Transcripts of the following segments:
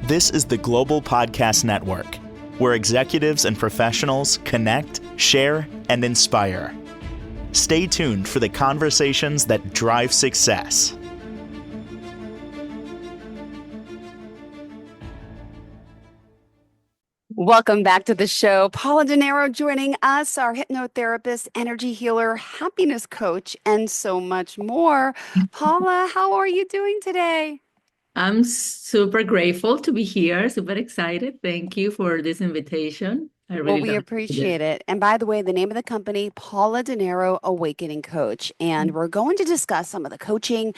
This is the Global Podcast Network, where executives and professionals connect, share, and inspire. Stay tuned for the conversations that drive success. Welcome back to the show. Paula Dinaro joining us, our hypnotherapist, energy healer, happiness coach, and so much more. Paula, how are you doing today? I'm super grateful to be here, super excited. Thank you for this invitation. I Well, really we love it. appreciate it. And by the way, the name of the company, Paula Dinaro Awakening Coach. And we're going to discuss some of the coaching,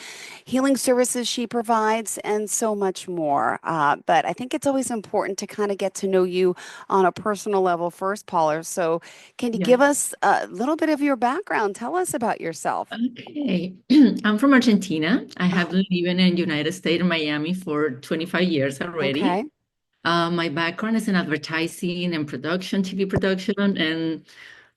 healing services she provides, and so much more. But I think it's always important to kind of get to know you on a personal level first, Paula. So can you Yeah. give us a little bit of your background? Tell us about yourself. Okay. I'm from Argentina. I have been living in the United States in Miami for 25 years already. Okay. My background is in advertising and production, TV production, and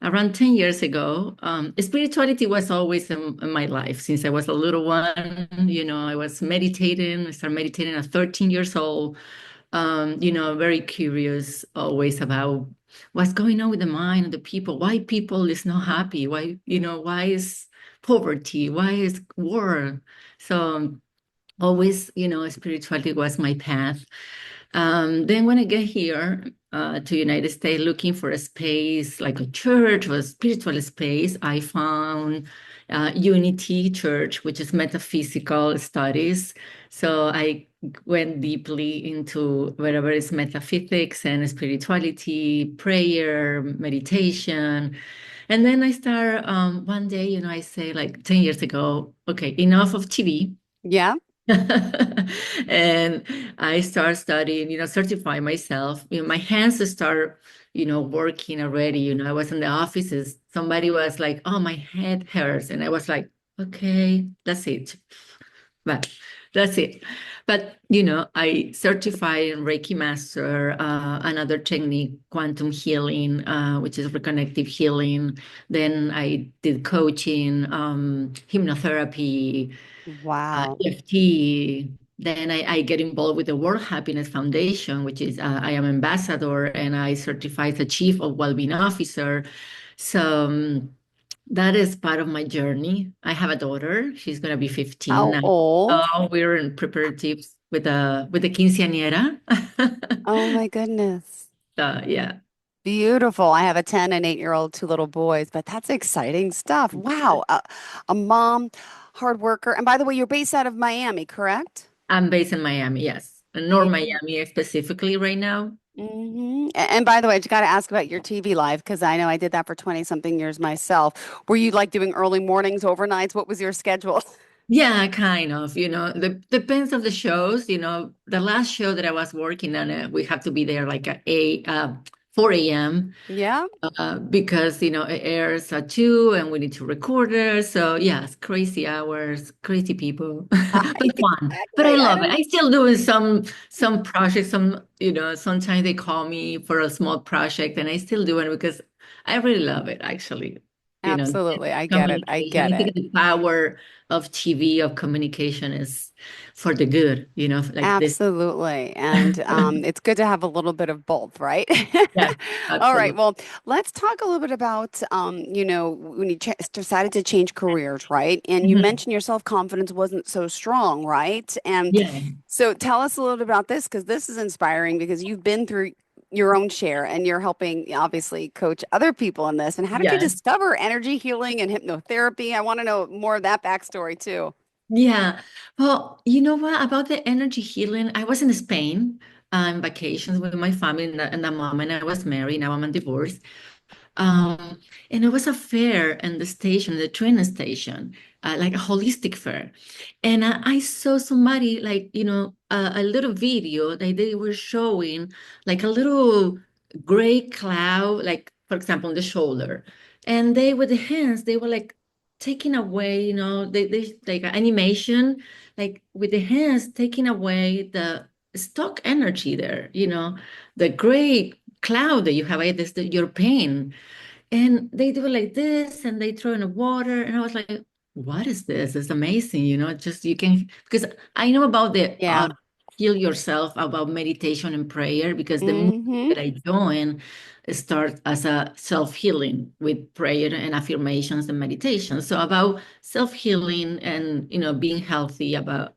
around 10 years ago, spirituality was always in my life since I was a little one. I was meditating. I started meditating at 13 years old. Very curious always about what's going on with the mind of the people, why people is not happy, why is poverty, why is war? So always, spirituality was my path. Then when I get here to United States looking for a space like a church or a spiritual space, I found Unity Church, which is metaphysical studies. So I went deeply into whatever is metaphysics and spirituality, prayer, meditation. And then I start one day, I say like 10 years ago, okay, enough of TV. Yeah. And I start studying, certify myself. My hands start, working already. I was in the offices. Somebody was like, "Oh, my head hurts," and I was like, "Okay, that's it." But that's it. But I certified in Reiki Master, another technique, quantum healing, which is reconnective healing. Then I did coaching, hypnotherapy, Wow. EFT. Then I get involved with the World Happiness Foundation, which is I am ambassador and I certified the chief of wellbeing officer. So that is part of my journey. I have a daughter. She's gonna be 15 How now. old? Oh, we're in preparatives with the quinceañera. Oh my goodness. Yeah. Beautiful. I have a 10 and 8-year-old, two little boys, but that's exciting stuff. Wow. A mom, hard worker. And by the way, you're based out of Miami, correct? I'm based in Miami, yes. In North Miami specifically right now. And by the way, I just got to ask about your TV life because I know I did that for 20 something years myself. Were you like doing early mornings, overnights? What was your schedule? Yeah, kind of, depends of the shows, the last show that I was working on, we have to be there like at 4 a.m. Yeah. Because, it airs at 2 and we need to record it. So yes, crazy hours, crazy people, but fun. But I Exactly. I love it. don't. I still doing some projects, sometimes they call me for a small project and I still do it because I really love it actually. Absolutely. I get it. I Communication. get I think it. the power of TV, of communication is for the good, like this. Absolutely. And it's good to have a little bit of both, right? Yeah, All right. absolutely. Well, let's talk a little bit about, when you decided to change careers, right? And you Mhm. mentioned your self-confidence wasn't so strong, right? And Yeah. so tell us a little bit about this because this is inspiring because you've been through your own share and you're helping obviously coach other people in this. And how did you Yeah. discover energy healing and hypnotherapy? I want to know more of that backstory too. Yeah. Well, you know what about the energy healing? I was in Spain on vacations with my family in the moment I was married. Now I'm on divorce. Um, and it was a fair in the station, the train station, like a holistic fair. And I saw somebody like, a little video that they were showing like a little gray cloud, like for example, on the shoulder. And they with the hands, they were like taking away, they like animation, like with the hands taking away the stock energy there, the gray cloud that you have, this your pain. And they do it like this and they throw in the water. And I was like, what is this? It's amazing, just you can, because I know about the Yeah. heal yourself about meditation and prayer, because the movement Mm-hmm. that I joined starts as a self-healing with prayer and affirmations and meditation. So about self-healing and, being healthy about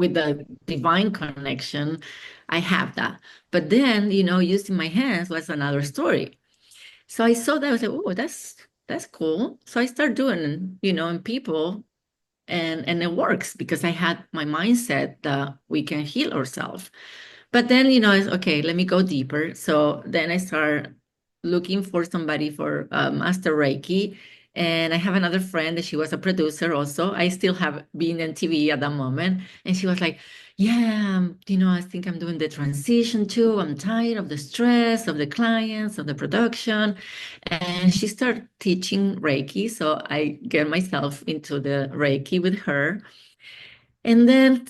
with the divine connection, I have that. But then, using my hands was another story. So I saw that, I was like, oh, that's cool. So I started doing, in people, and it works because I had my mindset that we can heal ourselves. But then, it's okay, let me go deeper. So then I start looking for somebody for Master Reiki. And I have another friend that she was a producer also. I still have been in TV at that moment. And she was like, yeah, I think I'm doing the transition too. I'm tired of the stress of the clients, of the production. And she started teaching Reiki. So I get myself into the Reiki with her. And then,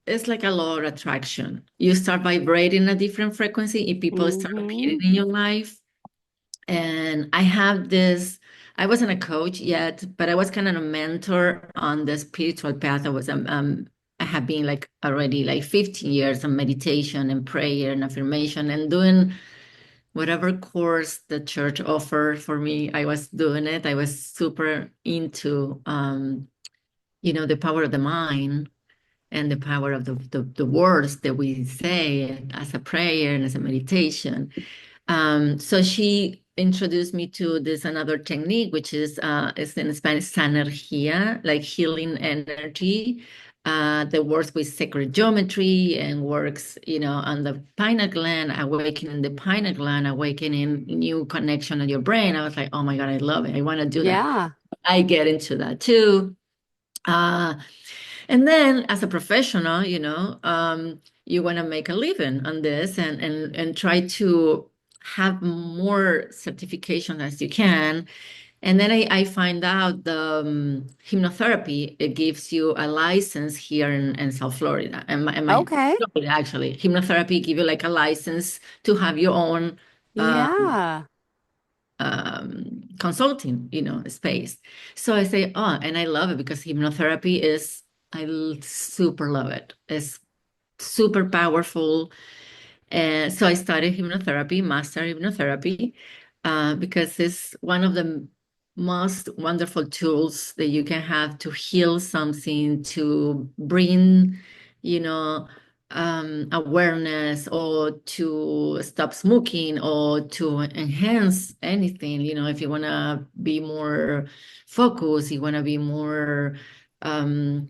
it's like a law of attraction. You start vibrating a different frequency and people start Mm-hmm. appearing in your life. And I have this, I wasn't a coach yet, but I was kind of a mentor on the spiritual path. I have been like already like 15 years of meditation and prayer and affirmation and doing whatever course the church offered for me. I was doing it. I was super into, the power of the mind and the power of the words that we say as a prayer and as a meditation. So she introduced me to this another technique, which is in Spanish, energía, like healing energy. That works with sacred geometry and works, on the pineal gland, awakening the pineal gland, awakening new connection in your brain. I was like, oh my God, I love it. I want to do that. Yeah. I get into that too. Uh, and then as a professional, you want to make a living on this and try to have more certification as you can. And then I find out the hypnotherapy, it gives you a license here in South Florida. And my Okay. Florida, actually, hypnotherapy give you like a license to have your own uh, Yeah. consulting, space. So I say, oh, and I love it because hypnotherapy is, super love it. It's super powerful. And so I studied hypnotherapy, master hypnotherapy, because it's one of the most wonderful tools that you can have to heal something, to bring, you know, awareness, or to stop smoking, or to enhance anything. If you want to be more focused, you want to be more, um,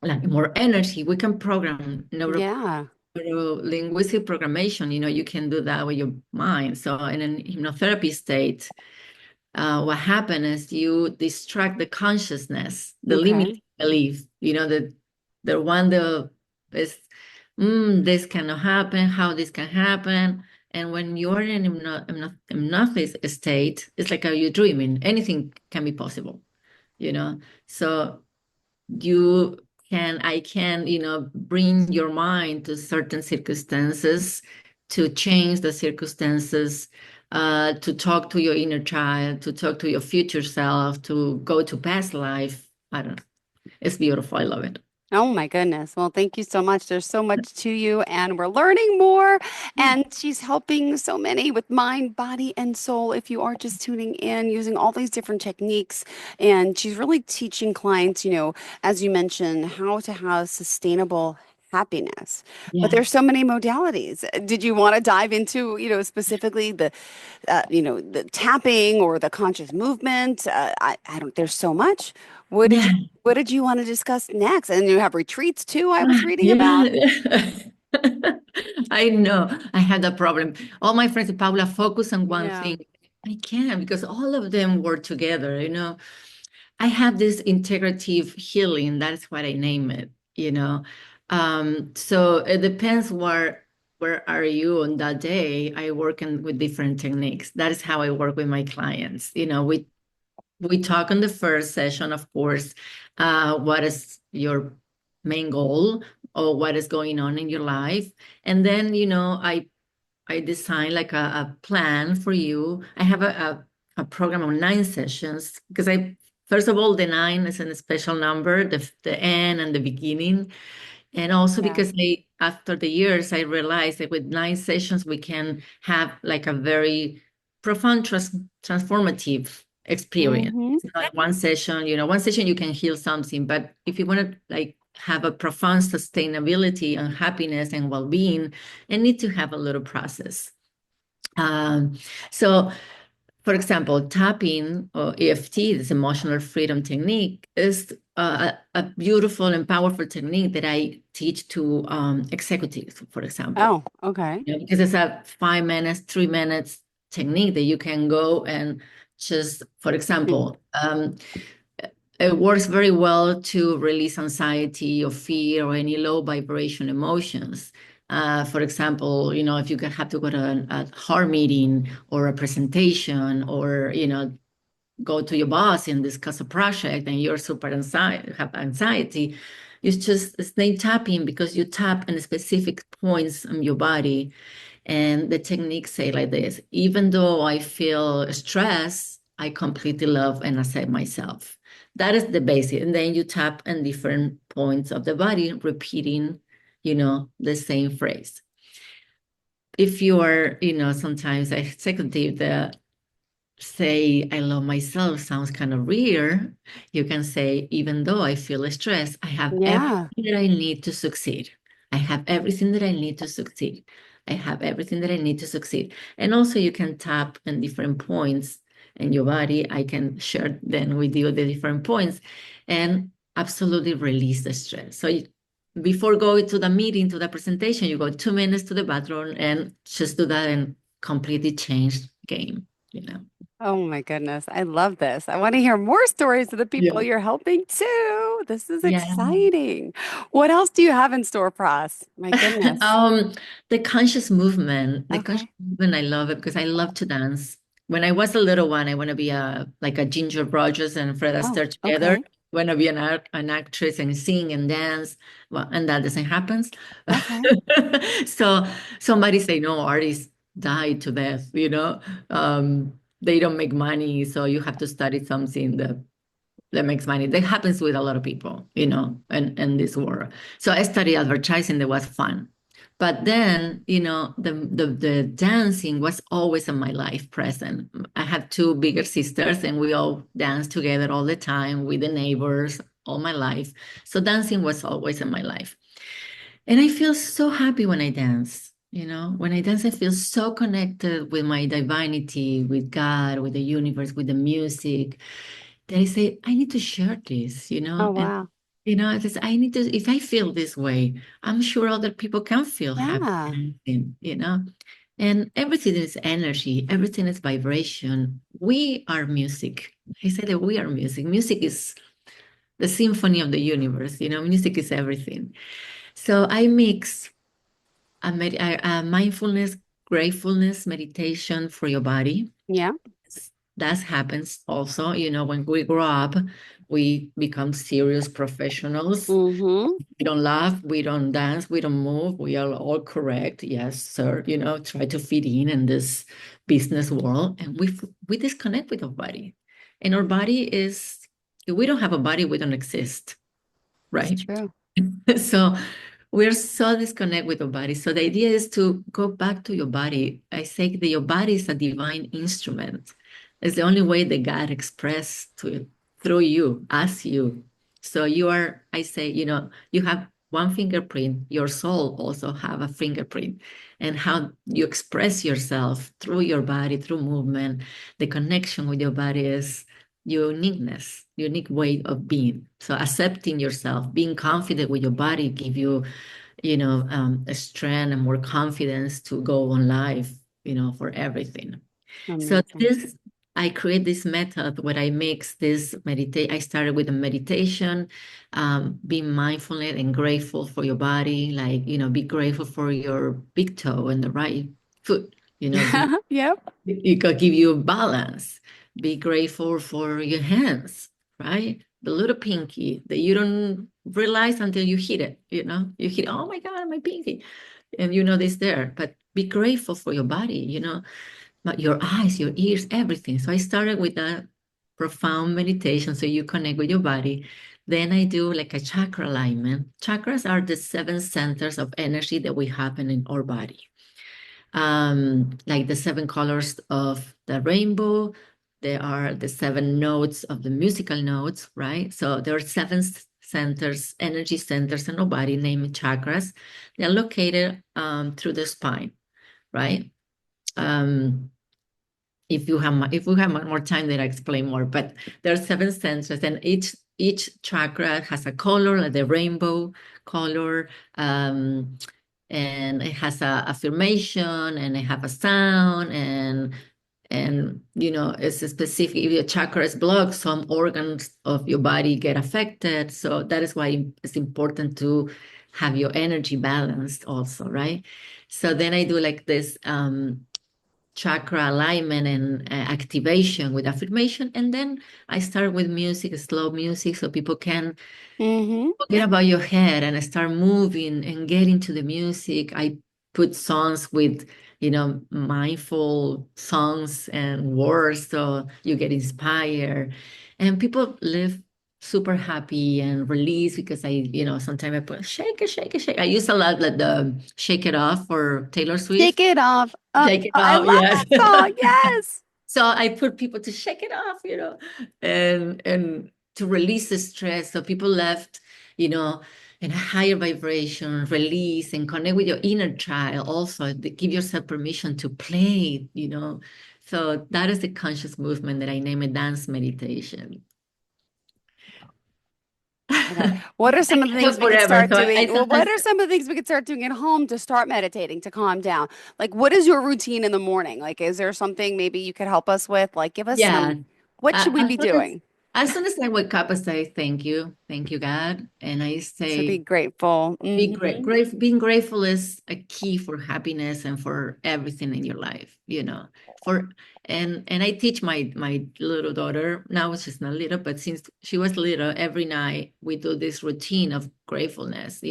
like more energy, we can program Yeah. linguistic programmation. You can do that with your mind. So in a hypnotherapy state, what happens is you distract the consciousness, the limiting Okay. belief, the one that is, this cannot happen, how this can happen. And when you're in hypnotic state, it's like you're dreaming. Anything can be possible, you know. So you I can, bring your mind to certain circumstances, to change the circumstances, to talk to your inner child, to talk to your future self, to go to past life. I don't know. It's beautiful. I love it. Oh my goodness. Well, thank you so much. There's so much to you, and we're learning more. Yeah. And she's helping so many with mind, body, and soul. If you are just tuning in, using all these different techniques, and she's really teaching clients, as you mentioned, how to have sustainable happiness. But Yeah. there's so many modalities. Did you want to dive into, specifically the tapping or the conscious movement? I don't, there's so much. What did Yeah. you, what did you want to discuss next? And you have retreats too, I was reading about. Yeah. I know. I had that problem. All my friends, Paula, focus on one Yeah. thing. I can't, because all of them work together. I have this integrative healing. That's what I name it. So it depends where are you on that day. I work with different techniques. That is how I work with my clients. We talk on the first session, of course, what is your main goal, or what is going on in your life. And then, I design like a plan for you. I have a program of 9 sessions, because first of all, the 9 is a special number, the end and the beginning. And also Yeah. because after the years, I realized that with 9 sessions, we can have like a very profound transformative experience. Mm-hmm. It's not one session, one session you can heal something, but if you want to like have a profound sustainability and happiness and well-being, it need to have a little process. Um, so for example, tapping or EFT, this emotional freedom technique, is a beautiful and powerful technique that I teach to executives, for example. Oh, okay. Because it's a 5 minutes, 3 minutes technique that you can go and just, for example, it works very well to release anxiety or fear or any low vibration emotions. For example, if you have to go to a hard meeting or a presentation or, go to your boss and discuss a project and you're super have anxiety, it's just snake tapping because you tap in specific points on your body. And the techniques say like this: even though I feel stress, I completely love and accept myself. That is the basic. And then you tap in different points of the body, repeating, the same phrase. If you are, sometimes I executive that say I love myself sounds kind of weird. You can say, even though I feel stressed, I have Yeah. everything that I need to succeed. I have everything that I need to succeed. I have everything that I need to succeed. And also you can tap in different points in your body. I can share then with you the different points and absolutely release the stress. So before going to the meeting, to the presentation, you go 2 minutes to the bathroom and just do that and completely change game. Oh my goodness. I love this. I want to hear more stories of the people Yeah. you're helping too. This is Yeah. exciting. What else do you have in store for us? My goodness. Um, the conscious movement, I love it because I love to dance. When I was a little one, I want to be like a Ginger Rogers and Fred Oh, Astaire together. okay. Want to be an actress and sing and dance. Well, and that doesn't happen. Okay. So somebody say no, artists die to death. They don't make money, so you have to study something that makes money. That happens with a lot of people, in this world. So I studied advertising. That was fun. But then, the dancing was always in my life present. I have two bigger sisters, and we all dance together all the time with the neighbors all my life. So dancing was always in my life. And I feel so happy when I dance. When I dance, I feel so connected with my divinity, with God, with the universe, with the music. That I say, I need to share this, Oh, and wow. I just I need to. If I feel this way, I'm sure other people can feel happy, Yeah. and everything is energy, everything is vibration. We are music. I say that we are music. Music is the symphony of the universe. Music is everything. So I mix a mindfulness, gratefulness meditation for your body. Yeah. That happens also. When we grow up, we become serious professionals. Mm-hmm. We don't laugh, we don't dance, we don't move. We are all correct. Yes, sir. Try to fit in this business world, and we disconnect with our body. And our body is, if we don't have a body, we don't exist, It's right? true. So we're so disconnected with our body. So the idea is to go back to your body. I say that your body is a divine instrument. It's the only way that God expressed through you, as you. So I say, you have one fingerprint. Your soul also have a fingerprint, and how you express yourself through your body, through movement. The connection with your body is uniqueness, unique way of being. So accepting yourself, being confident with your body, give you, a strength and more confidence to go on life, for everything. So Amazing. I create this method where I mix this meditate. I started with a meditation, being mindful and grateful for your body, like, be grateful for your big toe and the right foot, Yep. it could give you balance. Be grateful for your hands, right? The little pinky that you don't realize until you hit it, you hit, oh my God, my pinky. And this there, but be grateful for your body, but your eyes, your ears, everything. So I started with that profound meditation. So you connect with your body. Then I do like a chakra alignment. Chakras are the 7 centers of energy that we have in our body. Like the 7 colors of the rainbow. There are the 7 notes of the musical notes, right? So there are 7 centers, energy centers in our body, named chakras. They're located through the spine, right? Um, if we have more time, then I explain more. But there are 7 centers, and each chakra has a color, like the rainbow color, and it has a affirmation, and it have a sound, and it's a specific. If your chakra is blocked, some organs of your body get affected. So that is why it's important to have your energy balanced, also, right? So then I do like this. Chakra alignment and activation with affirmation. And then I start with music, slow music, so people can Mm-hmm. forget about your head and start moving and get into the music. I put songs with, mindful songs and words, so you get inspired. And people live super happy and release because sometimes I put shake it, shake it, shake. I use a lot like the Shake It Off for Taylor Shake Swift. it off. Shake it I off, love yes. that song. Yes. So I put people to shake it off, and to release the stress. So people left, in a higher vibration, release and connect with your inner child. Also, give yourself permission to play. So that is the conscious movement that I name a dance meditation. Okay. What are I some of the can things talk we could forever. start So I doing? Well, what sometimes, are some of the things we could start doing at home to start meditating, to calm down? Like, what is your routine in the morning? Like, is there something maybe you could help us with? Like, give us yeah. some, what should we As be soon as doing? as soon as I wake up, I say thank you, God, and I So be say grateful. be Hmm. great. Being grateful is a key for happiness and for everything in your life. For and I teach my little daughter now. She's not little, but since she was little, every night we do this routine of gratefulness.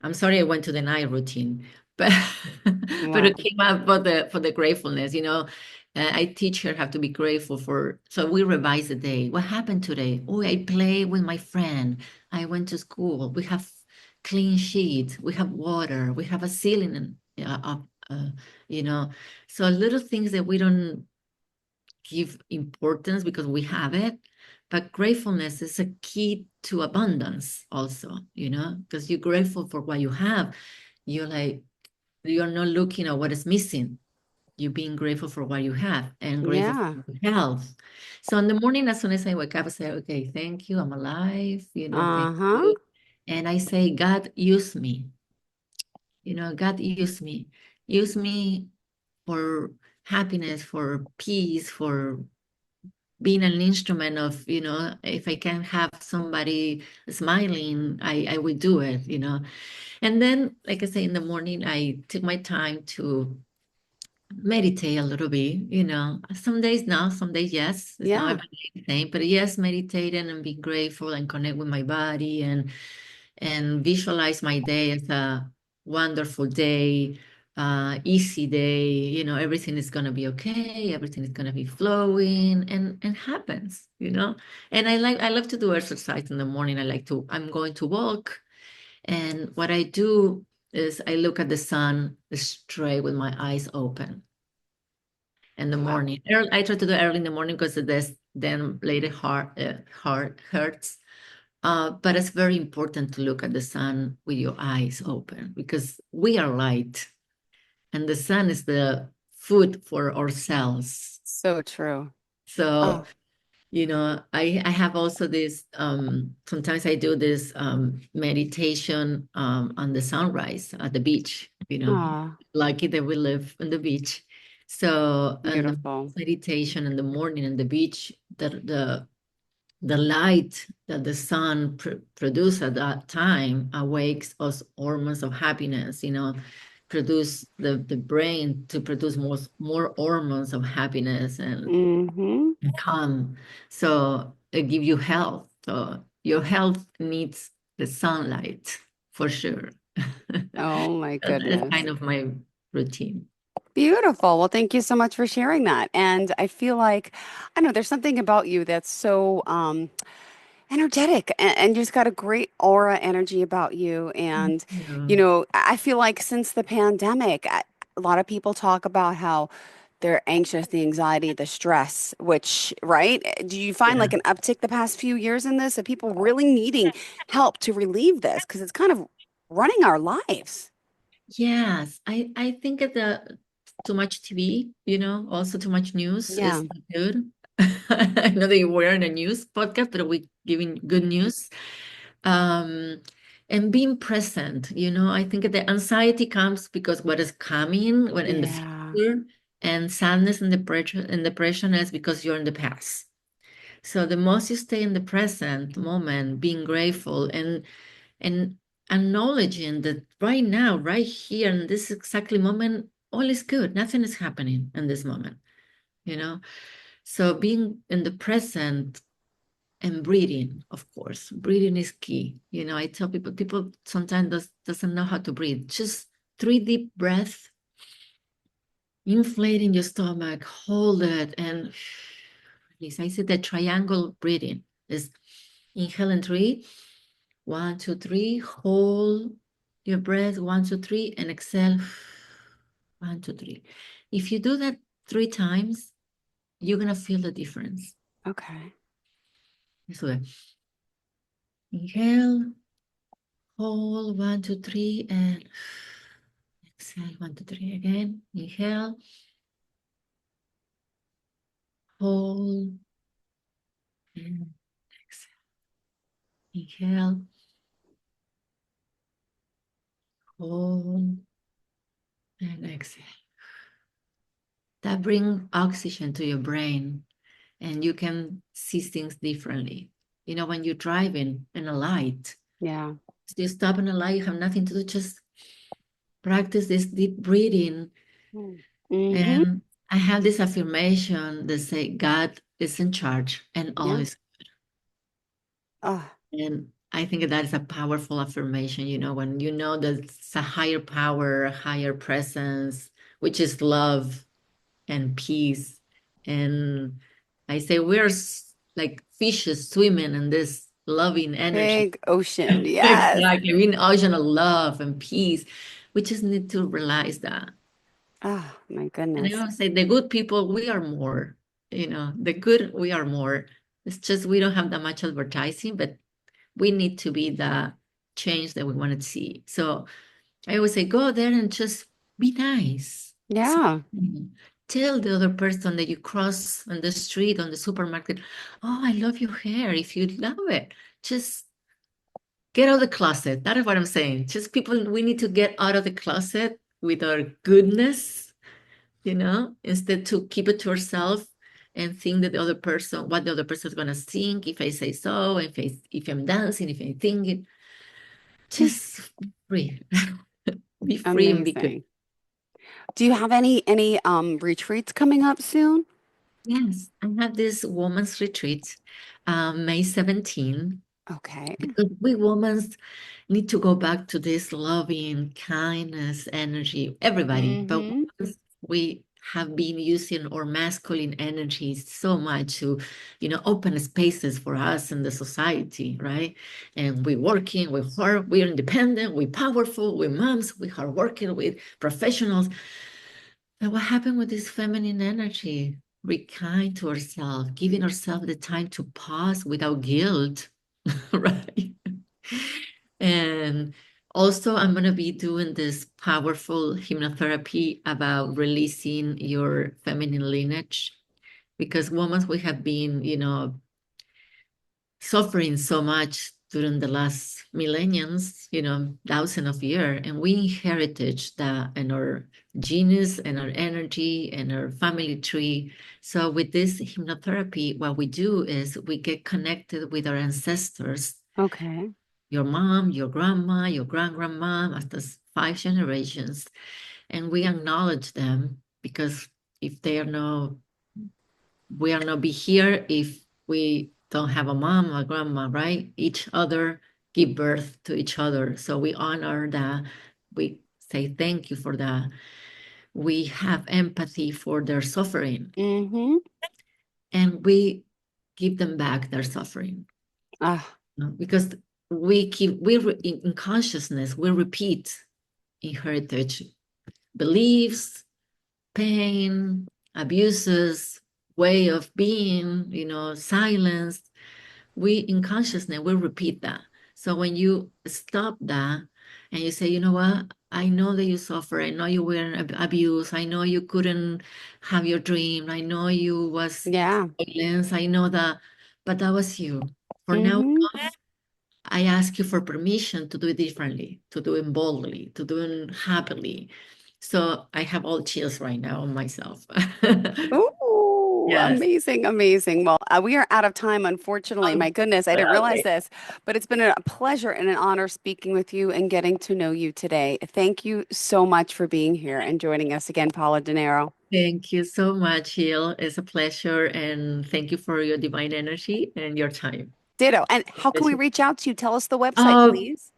I'm sorry I went to the night routine, but but Wow. it came up for the gratefulness. I teach her how to be grateful for. So we revise the day. What happened today? Oh, I played with my friend. I went to school. We have clean sheets. We have water. We have a ceiling and up. You know, so little things that we don't give importance because we have it. But gratefulness is a key to abundance also, because you're grateful for what you have. You're like, you're not looking at what is missing. You're being grateful for what you have and grateful for Yeah. your health. So in the morning, as soon as I wake up, I say, okay, thank you. I'm alive, thank Uh-huh. you. And I say, God, use me. God, use me. Use me for happiness, for peace, for being an instrument of, if I can have somebody smiling, I would do it. And then, like I say, in the morning, I take my time to meditate a little bit. Some days no, some days yes. It's not Yeah. every day the same, but yes, meditating and being grateful and connect with my body and visualize my day as a wonderful day, easy day. Everything is gonna be okay. Everything is gonna be flowing and happens. And I love to do exercise in the morning. I'm going to walk, and what I do is I look at the sun straight with my eyes open in the Wow. morning. I try to do it early in the morning because then later heart hurts. But it's very important to look at the sun with your eyes open because we are light, and the sun is the food for our cells. So true. So, Oh, I have also this, sometimes I do this meditation on the sunrise at the beach. oh, Lucky that we live on the beach. So, and the beautiful. meditation in the morning on the beach, the light that the sun produces at that time awakes us hormones of happiness, produce the brain to produce more hormones of happiness and Mm-hmm. calm. So it give you health. So your health needs the sunlight for sure. Oh my That's goodness. kind of my routine. Beautiful. Well, thank you so much for sharing that. And I feel like, I don't know, there's something about you that's so energetic and just got a great aura energy about you. And, Yeah. I feel like since the pandemic, a lot of people talk about how they're anxious, the anxiety, the stress, which, right? Do you find Yeah. like an uptick the past few years in this of people really needing help to relieve this? Because it's kind of running our lives. Yes, I think the too much TV, also too much news Yeah. is not good. I know that we're in a news podcast, but we giving good news. Um, and being present, I think the anxiety comes because what is coming when in the Yeah. future, and sadness and depression is because you're in the past. So the most you stay in the present moment, being grateful and acknowledging that right now, right here in this exactly moment, all is good. Nothing is happening in this moment, you know? So being in the present and breathing, of course, breathing is key. I tell people sometimes doesn't know how to breathe. Just 3 deep breaths, inflating your stomach, hold it, and release. I say the triangle breathing is inhale in 3, 1, 2, 3, hold your breath, 1, 2, 3, and exhale, 1, 2, 3. If you do that 3 times, you're gonna feel the difference. Okay. So inhale, hold, 1, 2, 3, and exhale, 1, 2, 3 again. Inhale, hold, and exhale. Inhale, hold, and exhale. That brings oxygen to your brain, and you can see things differently. When you're driving in a light, Yeah. you stop in a light, you have nothing to do, just practice this deep breathing. Mm-hmm. And I have this affirmation that say, God is in charge and all Yeah. is. Oh, And I think that is a powerful affirmation, when you know that it's a higher power, a higher presence, which is love and peace. And I say we're like fishes swimming in this loving energy. big ocean. Yes. Exactly. We're in an ocean of love and peace. We just need to realize that. Oh, my And I goodness. always say the good people, we are more, the good, we are more. It's just we don't have that much advertising, but we need to be the change that we want to see. So I always say, go there and just be nice. Yeah. Tell the other person that you cross on the street, on the supermarket, oh, I love your hair. If you love it, just get out of the closet. That is what I'm saying. Just people, we need to get out of the closet with our goodness, instead to keep it to ourselves and think that what the other person is gonna think if I say so, if I'm dancing, if I'm thinking. Just free. Be free and be good. Amazing. Do you have any retreats coming up soon? Yes, I have this women's retreat, May 17th, Okay. because we women need to go back to this loving kindness energy, everybody, but Mm-hmm. we have been using our masculine energy so much to, open spaces for us in the society, right? And we're working, we're hard, we're independent, we're powerful, we're moms, we are working with professionals. But what happened with this feminine energy? Be kind to ourselves, giving ourselves the time to pause without guilt, right? And also, I'm going to be doing this powerful hypnotherapy about releasing your feminine lineage because women, we have been, suffering so much during the last millenniums, thousands of years, and we inherited that in our genius and our energy and our family tree. So with this hypnotherapy, what we do is we get connected with our ancestors, Okay. your mom, your grandma, your grandma, after 5 generations, and we acknowledge them because if they are no we are not be here if we don't have a mom or grandma, right? Each other give birth to each other. So we honor that. We say thank you for that. We have empathy for their suffering Mm-hmm. and we give them back their suffering. Ah, Because in consciousness, we repeat inherited beliefs, pain, abuses, way of being, silence. We in consciousness, we repeat that. So when you stop that and you say, you know what, I know that you suffer. I know you were abused. I know you couldn't have your dream. I know you was yeah. silence. I know that, but that was you. For now, Mm-hmm. I ask you for permission to do it differently, to do it boldly, to do it happily. So I have all chills right now on myself. Oh, Yes. amazing, amazing. Well, we are out of time, unfortunately. Um, My goodness, I didn't realize okay. this, but it's been a pleasure and an honor speaking with you and getting to know you today. Thank you so much for being here and joining us again, Paula Dinaro. Thank you so much, Hill. It's a pleasure. And thank you for your divine energy and your time. Ditto. And how can we reach out to you? Tell us the website, Uh, please.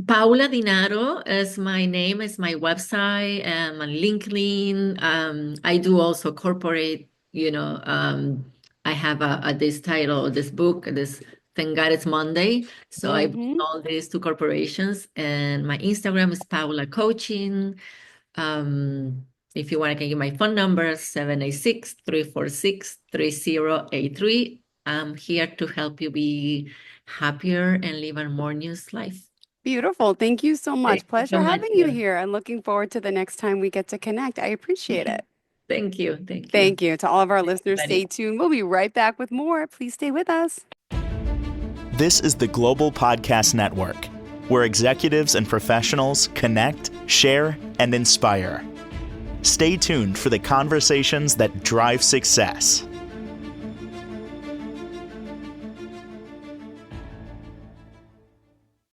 Paula Dinaro is my name, is my website, and my LinkedIn. I do also corporate, I have this title, this book, this Thank God It's Monday. So I bring Mm-hmm. all this to corporations, and my Instagram is Paula Coaching. Um, if you want, I can give my phone number, 786-346-3083. I'm here to help you be happier and live a harmonious life. Beautiful. Thank you so Thank much. you Pleasure so much. having you here and looking forward to the next time we get to connect. I appreciate it. Thank you. Thank you. Thank you. To all of our listeners, Everybody. stay tuned. We'll be right back with more. Please stay with us. This is the Global Podcast Network, where executives and professionals connect, share, and inspire. Stay tuned for the conversations that drive success.